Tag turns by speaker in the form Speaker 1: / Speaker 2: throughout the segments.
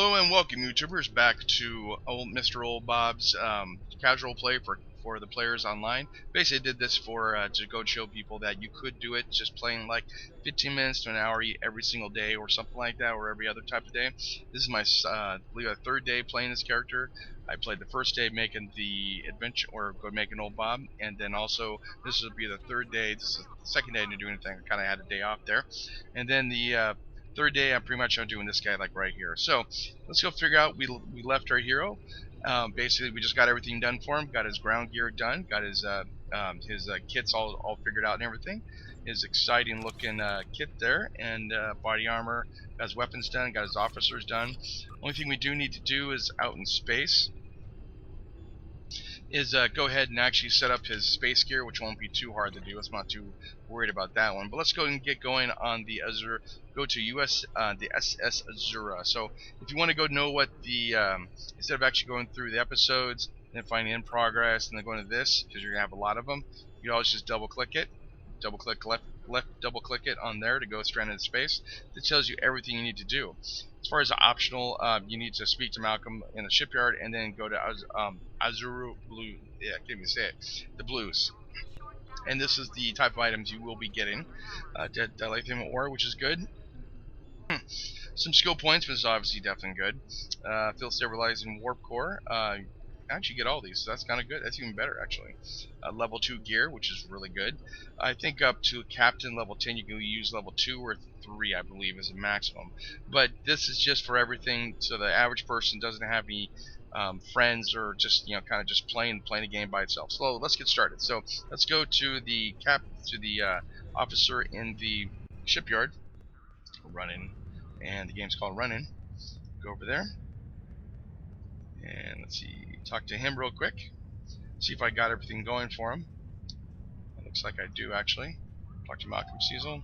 Speaker 1: Hello and welcome, YouTubers, back to Mr. Oldbob's casual play for the players online. Basically, I did this for to go show people that you could do it just playing like 15 minutes to an hour every single day or something like that, or every other type of day. This is my I believe a third day playing this character. I played the first day making the adventure, or go make an Oldbob, and then also this will be the third day. This is the second day I didn't do anything. I kind of had a day off there, and then the third day I'm pretty much doing this guy like right here. So let's go figure out. We left our hero. Basically, we just got everything done for him. Got his ground gear done. Got his kits all figured out and everything. His exciting looking kit there, and body armor. Got his weapons done. Got his officers done. Only thing we do need to do is out in space is go ahead and actually set up his space gear, which won't be too hard to do. I'm not too worried about that one. But let's go and get going on the Azure. Go to the SS Azura. So if you want to go know what the instead of actually going through the episodes and then finding in progress and then going to this, because you're gonna have a lot of them, you always just double click it, double click left double click it on there to go straight into space. That tells you everything you need to do. As far as the optional, you need to speak to Malcolm in the shipyard and then go to Azuru Blue. Yeah, I can't even say it. The Blues. And this is the type of items you will be getting. Dilithium ore, which is good. Some skill points, which is obviously definitely good. Field stabilizing warp core. Actually get all these, so that's kind of good. That's even better actually. Level 2 gear, which is really good. I think up to captain level 10 you can use level 2 or 3, I believe, is a maximum. But this is just for everything, so the average person doesn't have any friends or just kind of just playing a game by itself. So let's get started. So let's go to the officer in the shipyard. Running, and the game's called Running. Go over there. And let's see, talk to him real quick. See if I got everything going for him. It looks like I do actually. Talk to Malcolm Cecil.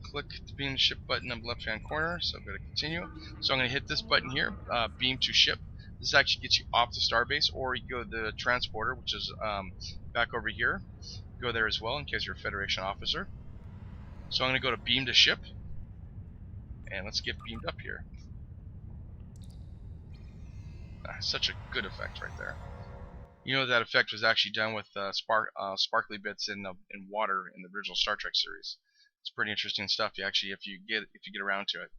Speaker 1: Click the beam to ship button on the left hand corner, so I'm going to continue. So I'm going to hit this button here, beam to ship. This actually gets you off the starbase, or you go to the transporter, which is back over here. Go there as well in case you're a Federation officer. So I'm going to go to beam to ship, and let's get beamed up here. Such a good effect right there. You know that effect was actually done with sparkly bits in water in the original Star Trek series. It's pretty interesting stuff. If you get around to it.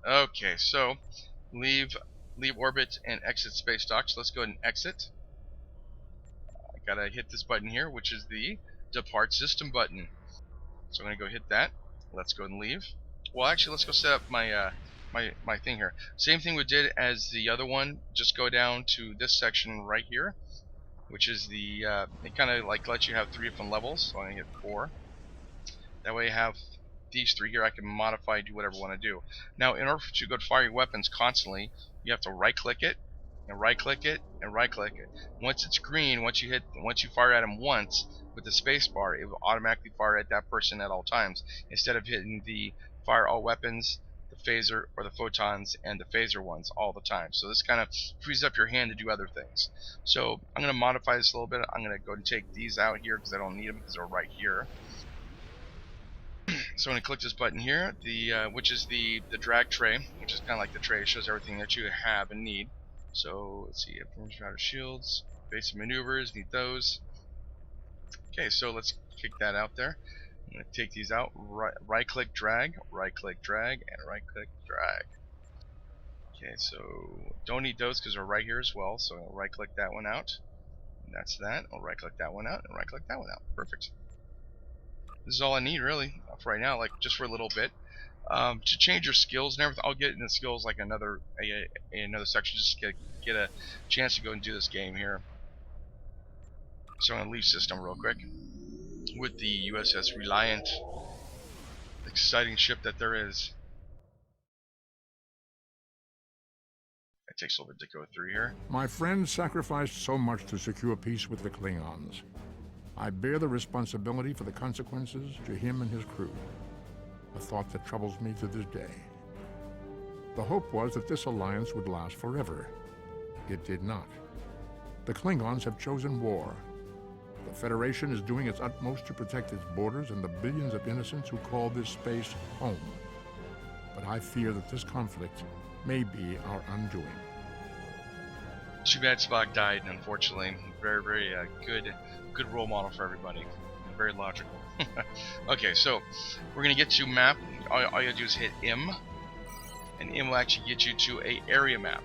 Speaker 1: Okay, so leave orbit and exit space dock. So let's go ahead and exit. I gotta hit this button here, which is the depart system button. So I'm gonna go hit that. Let's go and leave. Well, actually, let's go set up my my thing here. Same thing we did as the other one. Just go down to this section right here, which is the it kind of like lets you have 3 different levels. So I'm gonna hit 4. That way I have these 3 here. I can modify, do whatever I want to do. Now, in order to go to fire your weapons constantly, you have to right click it and right click it and right click it. Once it's green, once you fire at them once with the space bar, it will automatically fire at that person at all times, instead of hitting the fire all weapons, the phaser, or the photons and the phaser ones all the time. So this kind of frees up your hand to do other things. So I'm going to modify this a little bit. I'm going to go and take these out here because I don't need them because they're right here. So I'm going to click this button here, which is the drag tray, which is kind of like the tray. It shows everything that you have and need. So let's see, outer shields, basic maneuvers, need those. Okay, so let's kick that out there. I'm going to take these out, right click drag, and right click drag. Okay, so don't need those because they're right here as well. So I'll right click that one out. And that's that. I'll right click that one out and right click that one out. Perfect. This is all I need really for right now, like just for a little bit. To change your skills and everything, I'll get into skills like another section, just to get a chance to go and do this game here. So I'm going to leave system real quick with the USS Reliant. Exciting ship that there is. It takes a little bit to go through here.
Speaker 2: My friend sacrificed so much to secure peace with the Klingons. I bear the responsibility for the consequences to him and his crew. A thought that troubles me to this day. The hope was that this alliance would last forever. It did not. The Klingons have chosen war. The Federation is doing its utmost to protect its borders and the billions of innocents who call this space home. But I fear that this conflict may be our undoing.
Speaker 1: Too bad Spock died, unfortunately. Very, very good role model for everybody. Very logical. Okay, so we're gonna get to map. All you gotta do is hit M, and M will actually get you to a area map.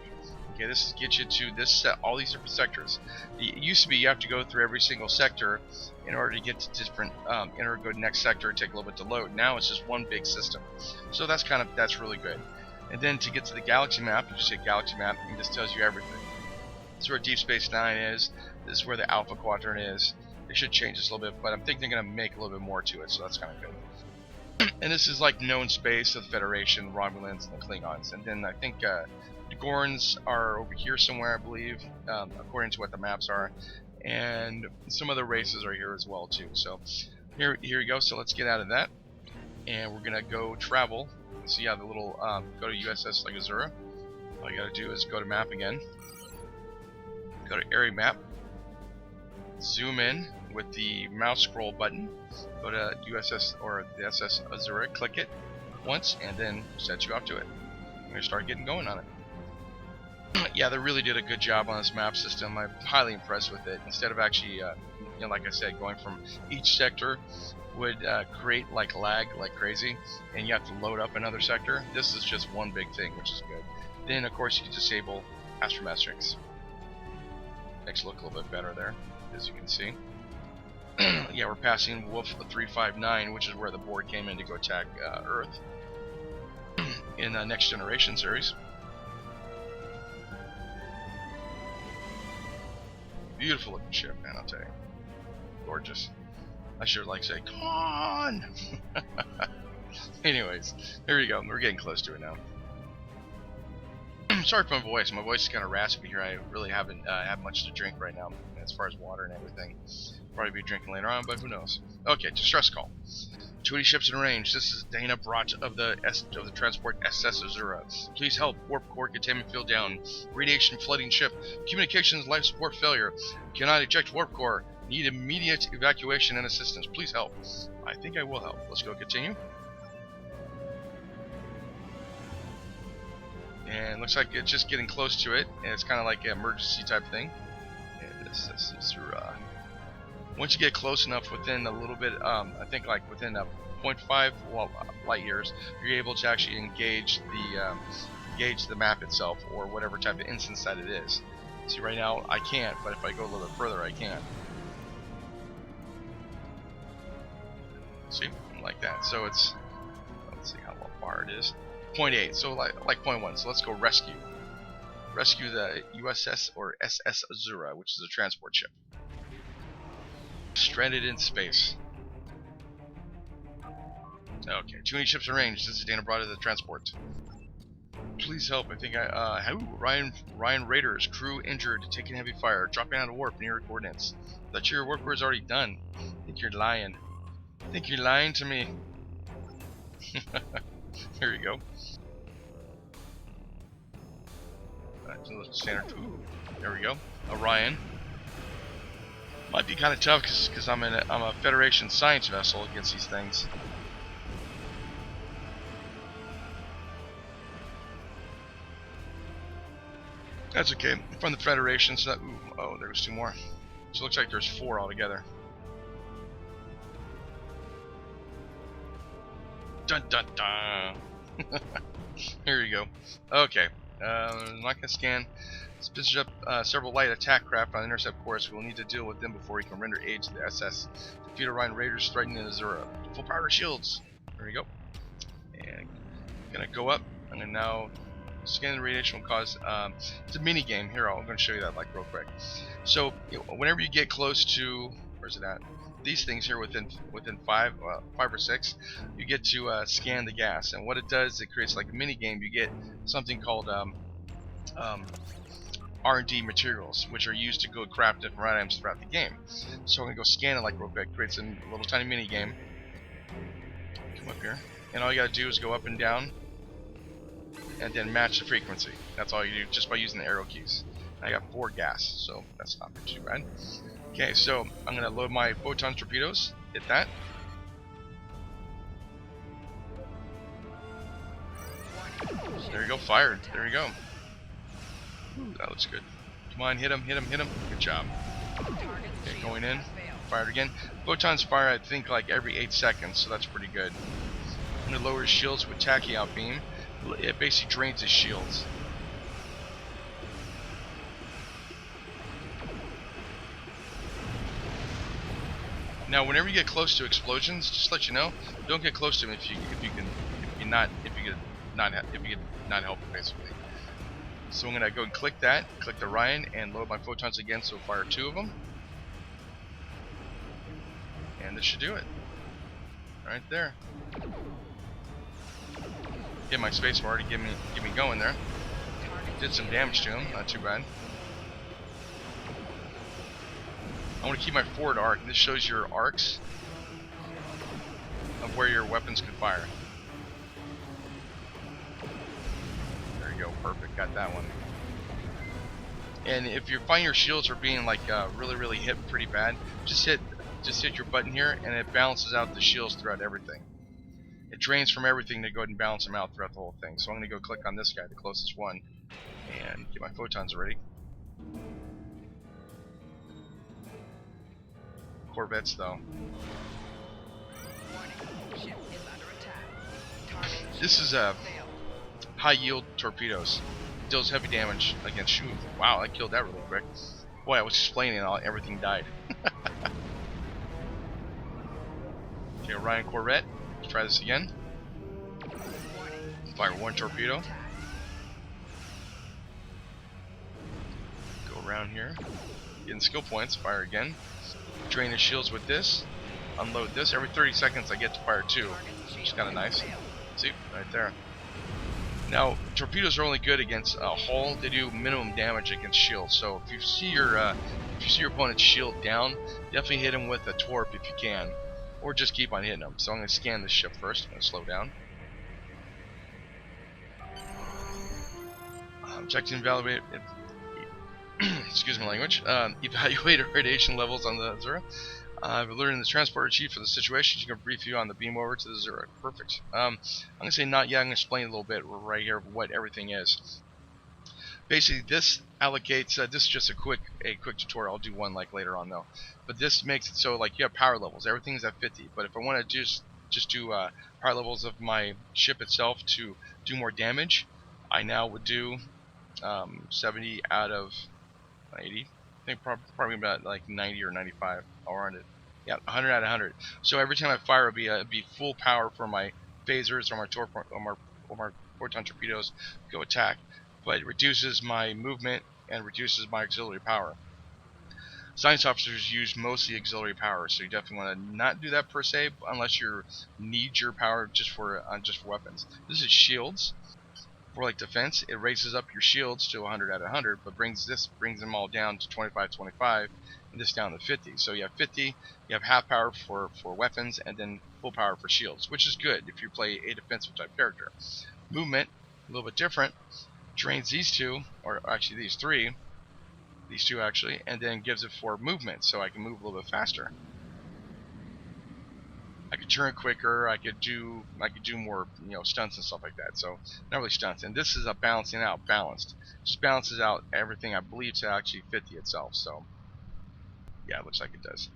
Speaker 1: Okay, this gets you to this all these different sectors. It used to be you have to go through every single sector in order to get to different, in order to go to the next sector, take a little bit to load. Now it's just one big system, so that's really good. And then to get to the galaxy map, you just hit galaxy map, and this tells you everything. This is where Deep Space Nine is. This is where the Alpha Quadrant is. They should change this a little bit, but I'm thinking they're gonna make a little bit more to it, so that's kind of good. And this is like known space of the Federation, Romulans, and the Klingons. And then I think the Gorns are over here somewhere, I believe, according to what the maps are. And some other races are here as well too. So here you go. So let's get out of that, and we're gonna go travel. So yeah, the little go to USS like Azura. All you gotta do is go to map again. Go to area map. Zoom in with the mouse scroll button. Go to USS or the SS Azura. Click it once, and then set you up to it. We're gonna start getting going on it. Yeah, they really did a good job on this map system. I'm highly impressed with it. Instead of actually, like I said, going from each sector would create like lag like crazy, and you have to load up another sector. This is just one big thing, which is good. Then, of course, you can disable astrometrics. Makes it look a little bit better there, as you can see. Yeah, we're passing Wolf 359, which is where the Borg came in to go attack Earth in the Next Generation series. Beautiful looking ship, man, I'll tell you. Gorgeous. I sure like to say, come on! Anyways, here we go. We're getting close to it now. Sorry for my voice. My voice is kind of raspy here. I really haven't had much to drink right now, as far as water and everything. Probably be drinking later on, but who knows. Okay, distress call. 20 ships in range. This is Dana Brott of the transport SS Azura. Please help. Warp core containment field down. Radiation flooding ship. Communications life support failure. Cannot eject warp core. Need immediate evacuation and assistance. Please help. I think I will help. Let's go continue. And looks like it's just getting close to it. And it's kind of like an emergency type thing. And this is once you get close enough, within a little bit, I think like within a 0.5 light years, you're able to actually engage the map itself, or whatever type of instance that it is. See, right now I can't, but if I go a little bit further, I can. See, like that. So it's, let's see how far it is. 0.8, so like 0.1. So let's go rescue the USS or SS Azura, which is a transport ship. Stranded in space. Okay, too many ships in range. This is Dana Brott of the transport. Please help. I think Ryan Raiders, crew injured, taking heavy fire, dropping out of warp near coordinates. Thought your work was already done. I think you're lying. I think you're lying to me. Here you go. Standard. Ooh, there we go. Orion. Might be kind of tough because I'm a Federation science vessel against these things. That's okay. From the Federation, so that, oh, there's 2 more. So it looks like there's 4 altogether. Dun dun dun. Here you go. Okay. I'm not gonna scan. Spits up several light attack craft on the intercept course. We'll need to deal with them before we can render aid to the SS. Defeat Orion Raiders threatening Azura. Full power shields. There we go. And I'm gonna go up. I'm gonna now scan the radiation will cause. It's a mini game here. I'm gonna show you that like real quick. So whenever you get close to, where's it at? These things here within 5 or 6, you get to scan the gas, and what it does, it creates like a mini game. You get something called R&D materials, which are used to go craft different items throughout the game. So I'm gonna go scan it like real quick. Creates a little tiny mini game. Come up here, and all you gotta do is go up and down, and then match the frequency. That's all you do, just by using the arrow keys. I got 4 gas, so that's not too bad. Okay, so I'm gonna load my photon torpedoes. Hit that. There you go, fired. There you go. Ooh, that looks good. Come on, hit him, hit him, hit him. Good job. Okay, going in. Fired again. Photons fire, I think, like every 8 seconds, so that's pretty good. I'm gonna lower his shields with tachyon beam. It basically drains his shields. Now, whenever you get close to explosions, just let you know, don't get close to them if you not help it, basically. So I'm gonna go and click that, click the Ryan, and load my photons again. So fire 2 of them, and this should do it. Right there. Get my space bar to get me going there. Did some damage to him, not too bad. I want to keep my forward arc. This shows your arcs of where your weapons can fire. There you go, perfect. Got that one. And if you find your shields are being like really hit pretty bad, just hit your button here, and it balances out the shields throughout everything. It drains from everything to go ahead and balance them out throughout the whole thing. So I'm going to go click on this guy, the closest one, and get my photons ready. Corvettes, though. This is a high yield torpedoes. It deals heavy damage against shoot. Wow, I killed that really quick. Boy, I was explaining and everything died. Okay, Orion Corvette. Let's try this again. Fire 1 torpedo. Go around here. Getting skill points. Fire again. Drain the shields with this. Unload this. Every 30 seconds I get to fire 2. Which is kind of nice. See? Right there. Now, torpedoes are only good against a hull. They do minimum damage against shields. So if you see your opponent's shield down, definitely hit him with a torp if you can. Or just keep on hitting them. So I'm going to scan this ship first. I'm going to slow down. Check to evaluate. Excuse my language. Evaluate radiation levels on the Azura. I've alerted the transporter chief for the situation. She can brief you on the beam over to the Azura. Perfect. I'm going to say not yet. I'm going to explain a little bit right here what everything is. Basically, this allocates. This is just a quick tutorial. I'll do one like later on though. But this makes it so like you have power levels. Everything's at 50. But if I want to just do power levels of my ship itself to do more damage, I now would do 70 out of 80. I think probably about like 90 or 95 around it. Yeah, 100 out of 100. So every time I fire, it'd be full power for my phasers or my photon torpedoes go attack. But it reduces my movement and reduces my auxiliary power. Science officers use mostly auxiliary power, so you definitely want to not do that per se, unless you need your power just for weapons. This is shields. For like defense, it raises up your shields to 100 out of 100, but brings them all down to 25, and this down to 50. So you have 50, you have half power for weapons, and then full power for shields, which is good if you play a defensive type character. Movement, a little bit different. Drains these two, or actually these two actually, and then gives it for movement, so I can move a little bit faster. I could turn quicker. I could do more, stunts and stuff like that. So not really stunts. And this is a balancing out, balanced. Just balances out everything. I believe to actually 50 itself. So yeah, it looks like it does.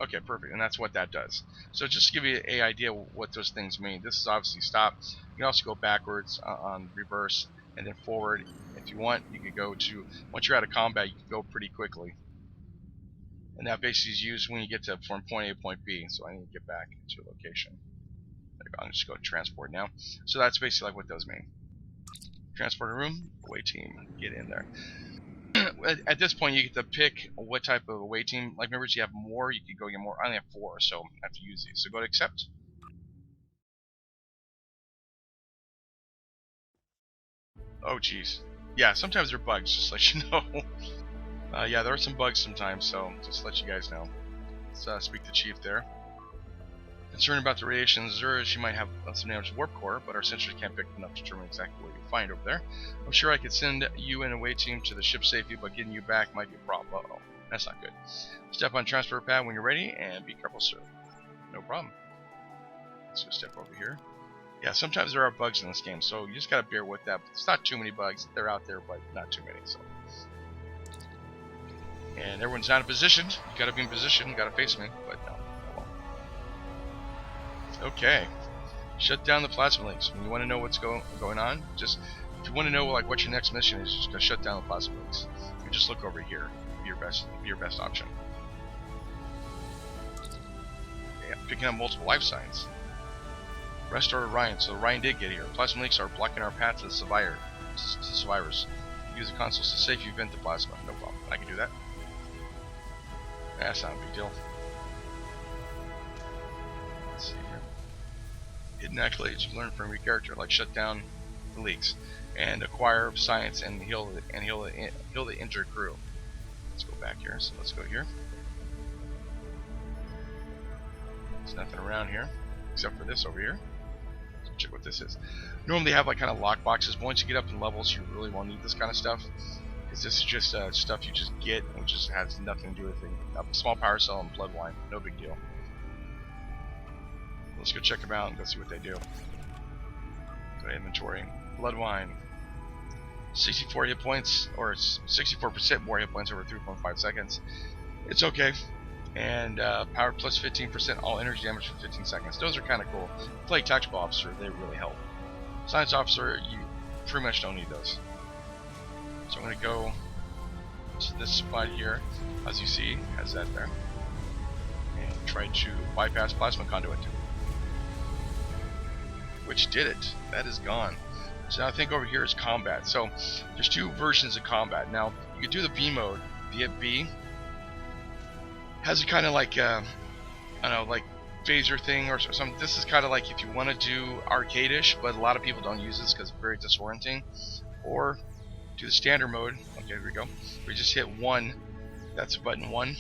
Speaker 1: Okay, perfect. And that's what that does. So just to give you an idea what those things mean. This is obviously stop. You can also go backwards on reverse and then forward. If you want, you could go to, once you're out of combat, you can go pretty quickly. And that basically is used when you get from point A to point B. So I need to get back to a location. There we go. I'm just going to transport now. So that's basically like what those mean. Transporter room, away team, get in there. At this point, you get to pick what type of away team. Like, remember, if you have more, you could go get more. I only have 4, so I have to use these. So go to accept. Oh, jeez. Yeah, sometimes they're bugs, just to let you know. Yeah, there are some bugs sometimes, so just to let you guys know. Let's speak to Chief there. Concerned about the radiation in Azura, she might have some damage to warp core, but our sensors can't pick enough to determine exactly what you'll find over there. I'm sure I could send you and a away team to the ship safely, but getting you back might be a problem. Uh-oh. That's not good. Step on transfer pad when you're ready, and be careful, sir. No problem. Let's go step over here. Yeah, sometimes there are bugs in this game, so you just gotta bear with that. It's not too many bugs. They're out there, but not too many. So. And everyone's not in position. You gotta be in position. You gotta face me, but no. Okay. Shut down the plasma links. When you want to know what's going on, just if you want to know like what your next mission is, just go shut down the plasma links. You just look over here. Your best option. Yeah, picking up multiple life signs. Restore Orion. So Orion did get here. Plasma links are blocking our path to the survivors. Use the consoles to safely vent the plasma. No problem. I can do that. That's not a big deal. Let's see here. Hidden accolades you learn from your character, like shut down the leaks, and acquire science and heal the injured crew. Let's go back here. So let's go here. There's nothing around here except for this over here. So check what this is. Normally they have like kind of lock boxes, but once you get up in levels, you really won't need this kind of stuff. Because this is just stuff you just get, and just has nothing to do with it. A small power cell and blood wine, no big deal. Let's go check them out and go see what they do. Go to inventory. Blood wine. 64 hit points, or 64% more hit points over 3.5 seconds. It's okay. And power plus 15% all energy damage for 15 seconds. Those are kind of cool. Play tactical officer, they really help. Science officer, you pretty much don't need those. So I'm going to go to this spot here, as you see, has that there, and try to bypass plasma conduit, which did it. That is gone. So now I think over here is combat. So there's two versions of combat. Now you can do the B mode. The hit B has a kind of like I don't know, like phaser thing or something. This is kind of like if you want to do arcade-ish, but a lot of people don't use this because it's very disorienting. Or do the standard mode. Okay, here we go. We just hit 1. That's button 1.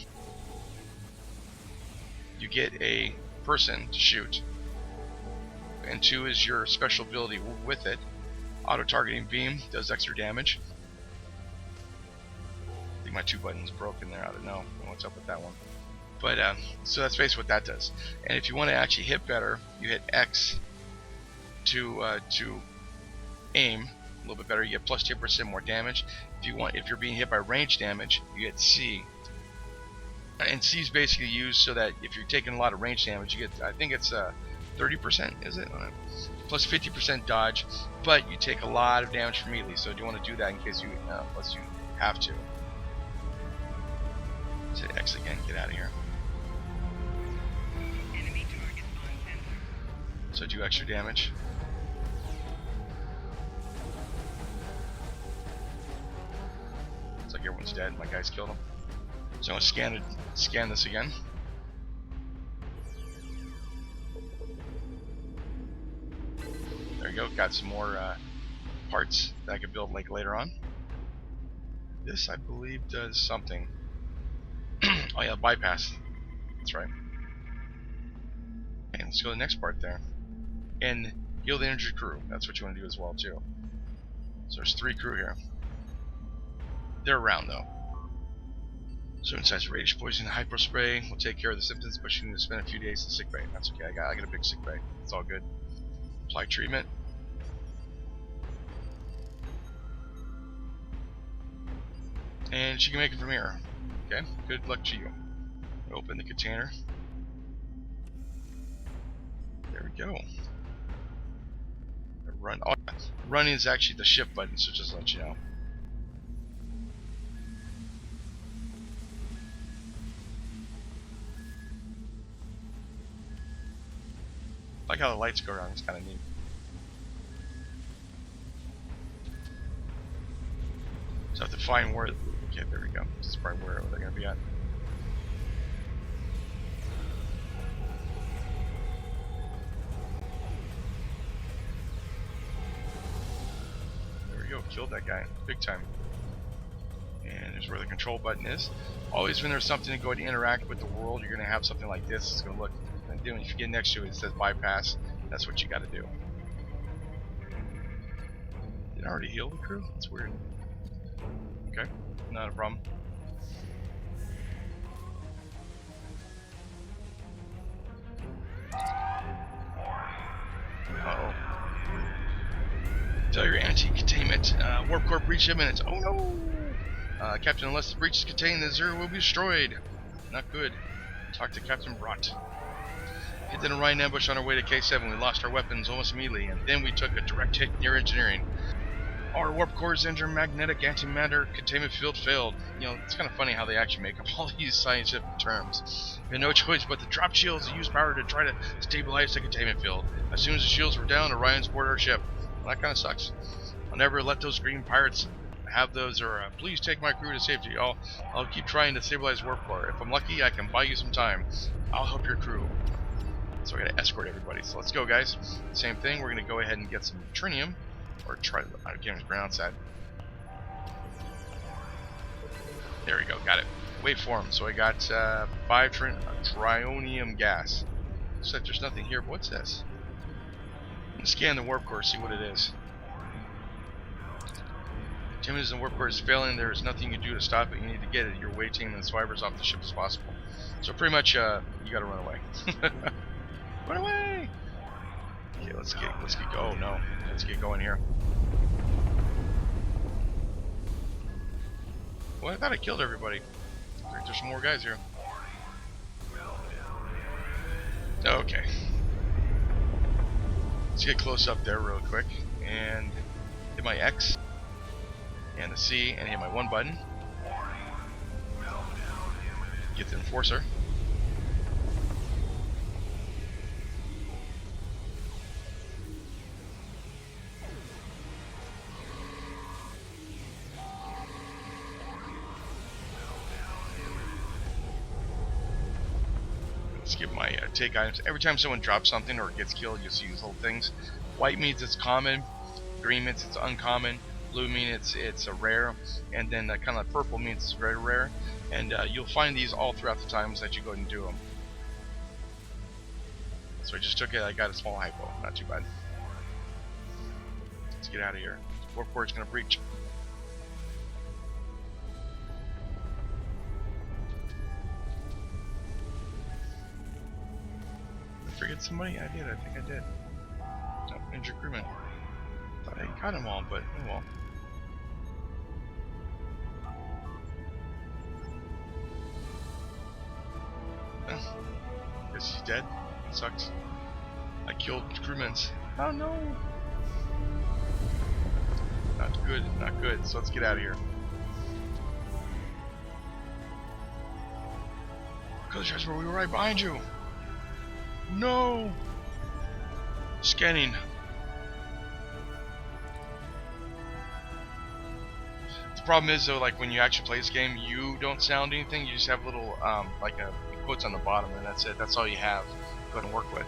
Speaker 1: You get a person to shoot. And 2 is your special ability with it. Auto-targeting beam does extra damage. I think my 2 buttons broke in there. I don't know what's up with that one. But so that's basically what that does. And if you want to actually hit better, you hit X to aim a little bit better. You get plus 10% more damage. If you're being hit by range damage, you get C. And C is basically used so that if you're taking a lot of range damage, you get, I think it's 30%, is it? Plus 50% dodge, but you take a lot of damage from melee. So do you want to do that in case you, unless you have to. Let's hit X again. Get out of here.
Speaker 3: Enemy target on center.
Speaker 1: So do extra damage. Looks like everyone's dead. My guys killed them. So I'm gonna scan this again. There you go. Got some more parts that I could build like later on. This, I believe, does something. Oh yeah, bypass. That's right. And let's go to the next part there. And heal the injured crew. That's what you want to do as well too. So there's 3 crew here. They're around though. So inside radiation poison, hypo spray will take care of the symptoms, but you need to spend a few days in sick bay. That's okay. I got a big sick bay. It's all good. Apply treatment. And she can make it from here. Okay, good luck to you. Open the container. There we go. Run. Oh, running is actually the shift button, so just to let you know. I like how the lights go around. It's kind of neat. So I have to find where. Okay, there we go. This is probably where they're going to be at. There we go. Killed that guy. Big time. And here's where the control button is. Always when there's something to go to interact with the world, you're going to have something like this. It's going to look. And if you get next to it, it says bypass. That's what you got to do. Did I already heal the crew? That's weird. Okay, not a problem. Uh-oh. Tell your anti-containment. Warp core breach imminent. Oh no! Captain, unless the breach is contained, the Zero will be destroyed. Not good. Talk to Captain Brott. Hit an Orion ambush on our way to K7. We lost our weapons almost immediately, and then we took a direct hit near engineering. Our warp core's intermagnetic antimatter containment field failed. You know, it's kind of funny how they actually make up all these scientific terms. We had no choice but to drop shields and use power to try to stabilize the containment field. As soon as the shields were down, Orion's boarded our ship. Well, that kind of sucks. I'll never let those green pirates have those, or please take my crew to safety. I'll keep trying to stabilize warp core. If I'm lucky, I can buy you some time. I'll help your crew. So I gotta escort everybody. So let's go, guys. Same thing. We're gonna go ahead and get some trinium, or I can't even pronounce that. There we go. Got it. Wait for him. So I got 5 trionium gas. Looks like there's nothing here. But what's this? I'm gonna scan the warp core, see what it is. Containment in the warp core is failing. There is nothing you can do to stop it. You need to get it. Your way team and survivors off the ship as possible. So pretty much, you gotta run away. Run away! Okay, let's get oh no, let's get going here. Well, I thought I killed everybody. I think there's some more guys here. Okay. Let's get close up there real quick and hit my X and the C and hit my 1 button. Get the enforcer. Give my take items. Every time someone drops something or gets killed, you'll see these little things. White means it's common, green means it's uncommon, blue means it's a rare, and then kind of purple means it's very rare. And you'll find these all throughout the times that you go ahead and do them. So I just took it. I got a small hypo. Not too bad. Let's get out of here. Warp core's gonna breach. Forget somebody? I did. I think I did. Oh, injured crewman. Thought I got them all, but oh well. Guess he's dead. Sucks. I killed crewmen. Oh no! Not good. Not good. So let's get out of here. Cause Jasper, we were right behind you. No! Scanning. The problem is though, like when you actually play this game, you don't sound anything. You just have little like a quotes on the bottom, and that's it. That's all you have. Go ahead and work with.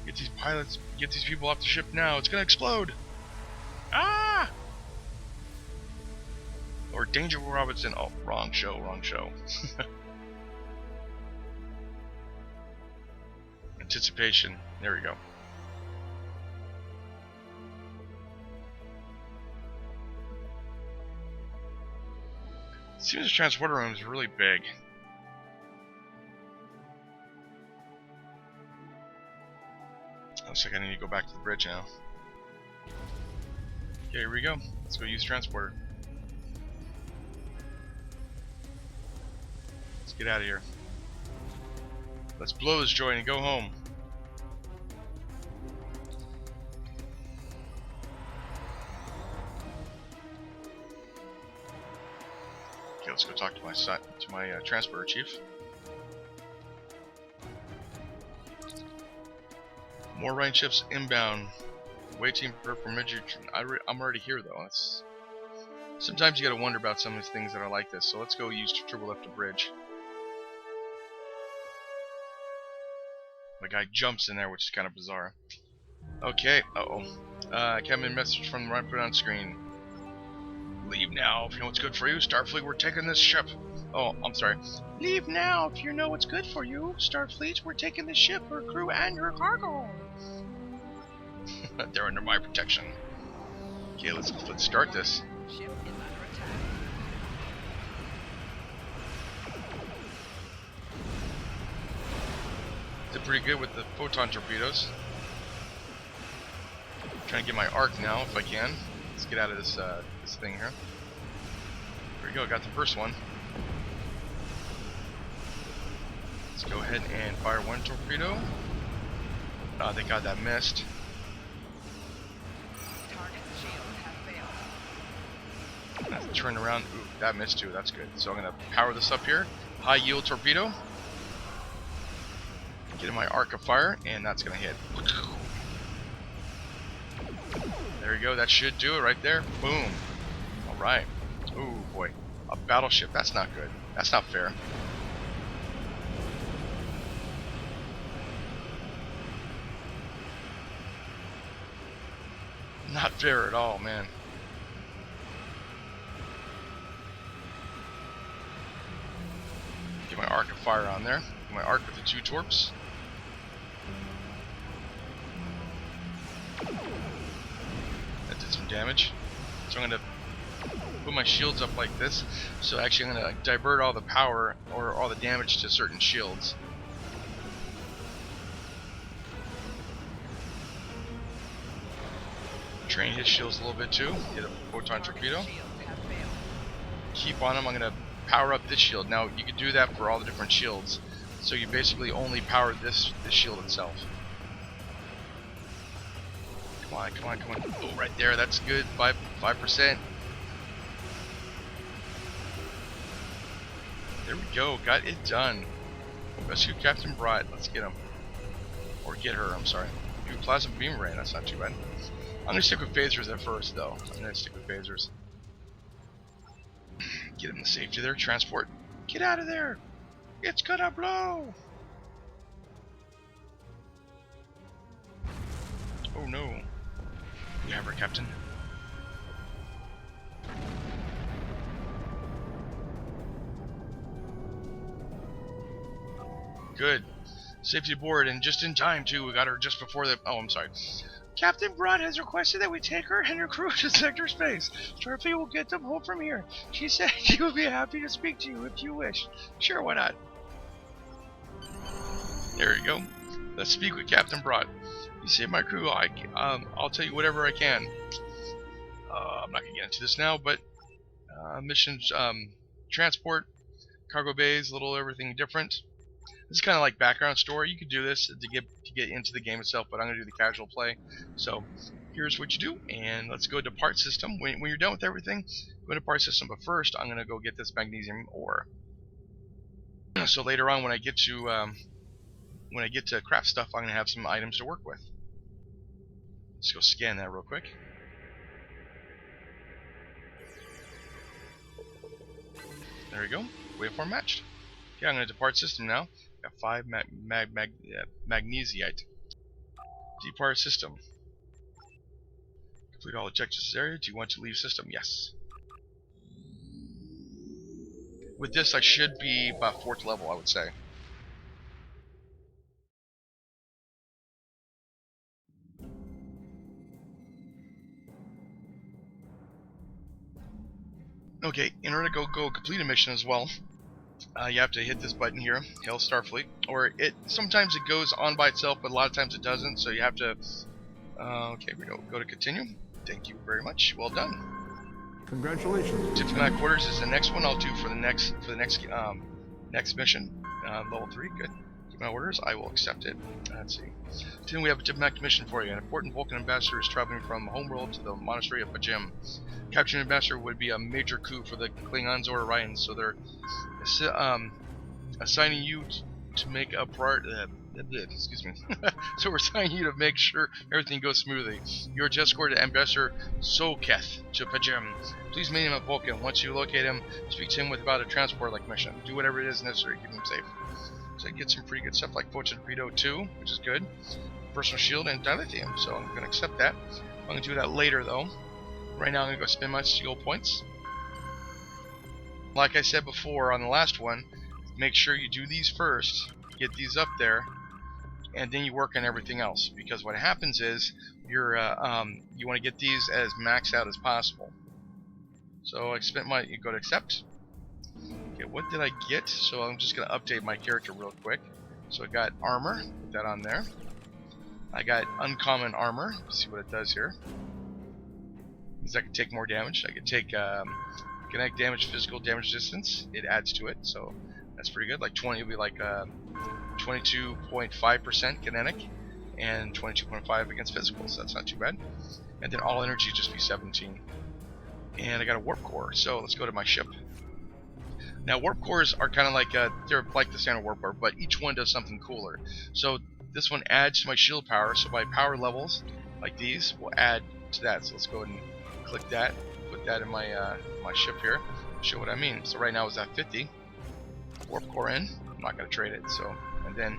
Speaker 1: Get these pilots. Get these people off the ship now. It's gonna explode. Ah! Or Danger Will Robinson. Oh, wrong show. Wrong show. Anticipation. There we go. Seems the transporter room is really big. Looks like I need to go back to the bridge now. Okay, here we go. Let's go use transporter. Let's get out of here. Let's blow this joint and go home. Okay, let's go talk to my transporter chief. More Rhine ships inbound. Waiting for permission. I'm already here though. Sometimes you gotta wonder about some of these things that are like this. So let's go use triple lift to bridge. The guy jumps in there, which is kind of bizarre. Okay, Captain message from the right put on screen. Leave now if you know what's good for you. Starfleet, we're taking this ship. Oh, I'm sorry. Leave now if you know what's good for you. Starfleet, we're taking this ship, our crew, and your cargo. They're under my protection. Okay, let's start this.
Speaker 3: Ship is under attack.
Speaker 1: Did pretty good with the photon torpedoes. Trying to get my arc now if I can. Let's get out of this this thing here. There we go, got the first one. Let's go ahead and fire one torpedo. Oh, thank God that missed.
Speaker 3: Target's shield has failed.
Speaker 1: Let's turn around. Ooh, that missed too. That's good. So I'm gonna power this up here. High yield torpedo. Get in my arc of fire, and that's gonna hit. There we go. That should do it right there. Boom. All right. Ooh boy, a battleship. That's not good. That's not fair. Not fair at all, man. Get my arc of fire on there. Get my arc with the 2 torps. That did some damage. So I'm gonna put my shields up like this. So actually I'm gonna divert all the power or all the damage to certain shields. Drain his shields a little bit too. Hit a photon torpedo.
Speaker 3: Shields have failed.
Speaker 1: Keep on him. I'm gonna power up this shield. Now you can do that for all the different shields. So you basically only power this shield itself. Come on, come on, come on. Oh, right there. That's good. 5%. There we go. Got it done. Rescue Captain Bride. Let's get him. Or get her, I'm sorry. Do plasma beam ray. That's not too bad. I'm gonna stick with phasers at first, though. I'm gonna stick with phasers. Get him to safety there. Transport. Get out of there! It's gonna blow! Oh no. You have her, Captain. Good. Safety aboard, and just in time, too. We got her just before the... Oh, I'm sorry. Captain Broad has requested that we take her and her crew to sector space. Starfleet will get them home from here. She said she would be happy to speak to you if you wish. Sure, why not? There you go. Let's speak with Captain Broad. You saved my crew. I'll tell you whatever I can. I'm not gonna get into this now, but missions, transport, cargo bays, little everything different. This is kind of like background story. You could do this to get into the game itself, but I'm going to do the casual play. So here's what you do, and let's go to part system. When you're done with everything, go to part system. But first, I'm going to go get this magnesium ore. So later on, when I get to craft stuff, I'm going to have some items to work with. Let's go scan that real quick. There we go. Waveform matched. Okay, I'm going to depart system now. Got 5 magnesiite. Depart system. Complete all objectives in this area. Do you want to leave system? Yes. With this, I should be about 4th level, I would say. Okay, in order to go complete a mission as well, you have to hit this button here, Hail Starfleet, or sometimes it goes on by itself, but a lot of times it doesn't. So you have to. Okay, we go to continue. Thank you very much. Well done.
Speaker 2: Congratulations.
Speaker 1: Diplomatic quarters is the next one I'll do for the next mission. Level 3, good. Give my orders. I will accept it. Let's see. Then we have a diplomatic mission for you. An important Vulcan ambassador is traveling from homeworld to the monastery of Pajim. Capturing an ambassador would be a major coup for the Klingons or Orions, so they're assigning you to make a excuse me. So we're assigning you to make sure everything goes smoothly. You're to escort Ambassador Soketh to Pajim. Please meet him at Vulcan. Once you locate him, speak to him about a transport-like mission. Do whatever it is necessary to keep him safe. So I get some pretty good stuff like Photon Torpedo 2, which is good. Personal shield and dilithium, so I'm going to accept that. I'm going to do that later though. Right now I'm going to go spend my skill points. Like I said before on the last one, make sure you do these first, get these up there, and then you work on everything else. Because what happens is you want to get these as maxed out as possible. So I spent you go to accept. Okay, what did I get? So I'm just going to update my character real quick. So I got armor, put that on there. I got uncommon armor. Let's see what it does here. Means I can take more damage. I can take kinetic damage, physical damage distance. It adds to it, so that's pretty good. Like 20 would be like 22.5% kinetic and 22.5 against physical, so that's not too bad. And then all energy just be 17. And I got a warp core, so let's go to my ship. Now warp cores are kind of like they're like the standard warp core, but each one does something cooler. So this one adds to my shield power, so my power levels like these will add to that. So let's go ahead and click that, put that in my my ship here, show what I mean. So right now it's at 50. Warp core in. I'm not going to trade it. So, and then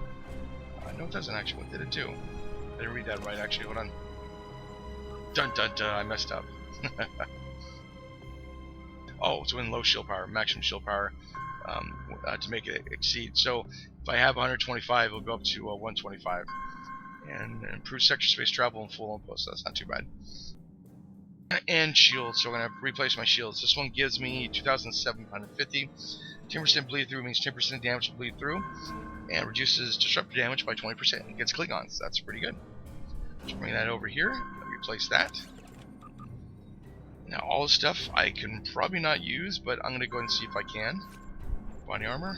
Speaker 1: no, it doesn't actually. What did it do? I didn't read that right. Actually, hold on. Dun dun dun! I messed up. Oh, it's in low shield power, maximum shield power, to make it exceed. So if I have 125, it'll go up to 125, and improve sector space travel and full outpost. So that's not too bad. And shields. So I'm gonna replace my shields. This one gives me 2,750. 10% bleed through means 10% damage to bleed through, and reduces disruptor damage by 20%. It gets Klingons. That's pretty good. Just bring that over here. Replace that. Now all this stuff I can probably not use, but I'm gonna go ahead and see if I can. Body armor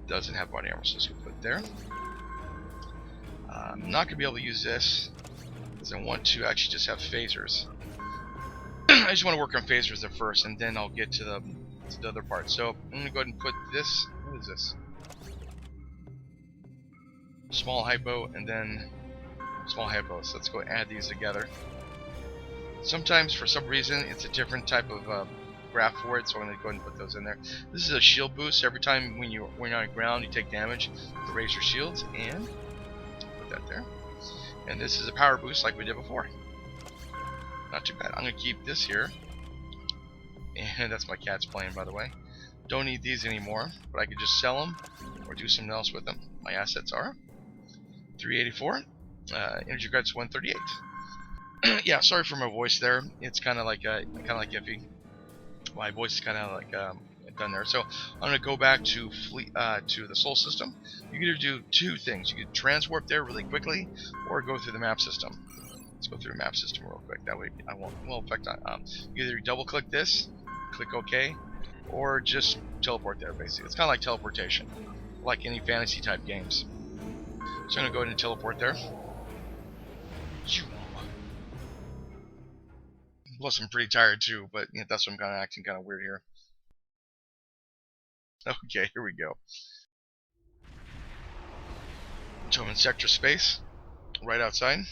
Speaker 1: doesn't have body armor, so let's go put it there. I'm not gonna be able to use this because I want to actually just have phasers. I just want to work on phasers at first, and then I'll get to the other part. So I'm gonna go ahead and put this. What is this? Small hypo, and then small hypo. So let's go add these together. Sometimes, for some reason, it's a different type of graph for it, so I'm going to go ahead and put those in there. This is a shield boost. Every time when you're on the ground, you take damage to raise your shields, and put that there. And this is a power boost like we did before. Not too bad. I'm going to keep this here. And that's my cats playing, by the way. Don't need these anymore, but I could just sell them or do something else with them. My assets are 384, energy credits 138. Yeah, sorry for my voice there. It's kind of like iffy. My voice is kind of like done there. So I'm gonna go back to to the Sol system. You can either do two things. You can transwarp there really quickly, or go through the map system. Let's go through the map system real quick. That way I won't affect on. You either double click this, click OK, or just teleport there. Basically, it's kind of like teleportation, like any fantasy type games. So I'm gonna go ahead and teleport there. Plus, I'm pretty tired too, but that's why I'm kind of acting kind of weird here. Okay, here we go. So I'm in sector space, right outside.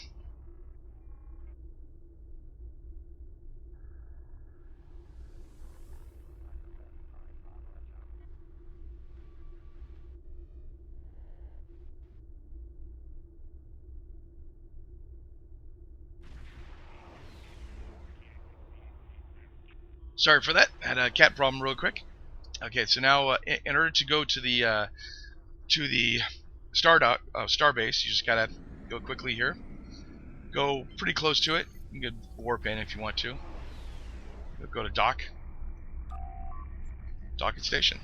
Speaker 1: Sorry for that. I had a cat problem real quick. Okay, so now in order to go to the star base, you just gotta go quickly here. Go pretty close to it. You can warp in if you want to. Go to dock at station.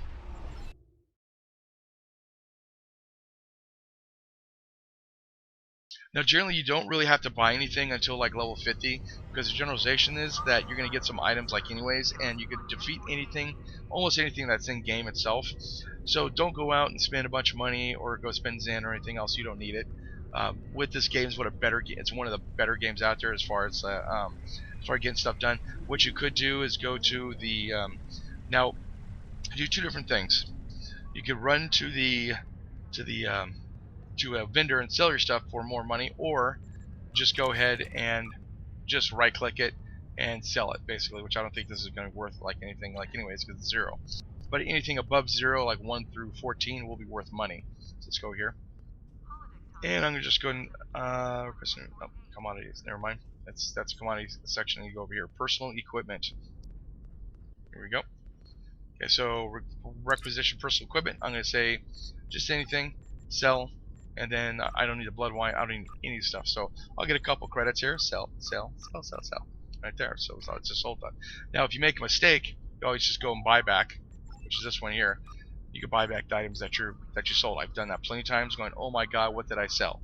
Speaker 1: Now generally you don't really have to buy anything until like level 50, because the generalization is that you're going to get some items like anyways, and you could defeat anything, almost anything that's in game itself. So don't go out and spend a bunch of money or go spend Zen or anything else. You don't need it. With this game, it's one of the better games out there as far as getting stuff done. What you could do is go to the now do two different things. You could run to a vendor and sell your stuff for more money, or just go ahead and just right click it and sell it, basically, which I don't think this is going to be worth like anything like anyways, because it's 0. But anything above 0, like 1 through 14, will be worth money. So let's go here, and I'm going to just go and commodities, never mind, that's commodities section. You go over here, personal equipment. Here we go. Okay, so requisition personal equipment. I'm going to say just anything, sell, and then I don't need a blood wine. I don't need any stuff. So I'll get a couple credits here. Sell, right there. So it's just sold that. Now, if you make a mistake, you always just go and buy back, which is this one here. you can buy back the items that you sold. I've done that plenty of times, going, oh my god, what did I sell?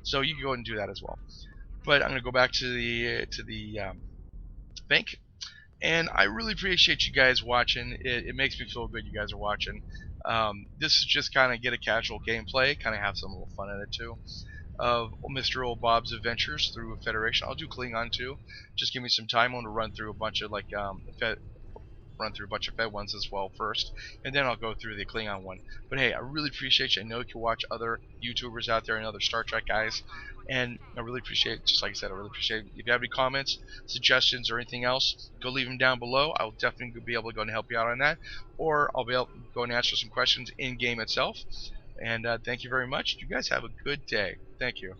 Speaker 1: So you can go and do that as well. But I'm going to go back to the bank. And I really appreciate you guys watching. It makes me feel good you guys are watching. This is just kind of get a casual gameplay, kind of have some little fun in it too, of Mr. Oldbob's adventures through Federation. I'll do Klingon too. Just give me some time. I want to run through a bunch of Fed ones as well first, and then I'll go through the Klingon one. But hey, I really appreciate you. I know you can watch other YouTubers out there and other Star Trek guys, and I really appreciate, just like I said, I really appreciate it. If you have any comments, suggestions, or anything else, go leave them down below. I'll definitely be able to go and help you out on that, or I'll be able to go and answer some questions in game itself. And thank you very much. You guys have a good day. Thank you.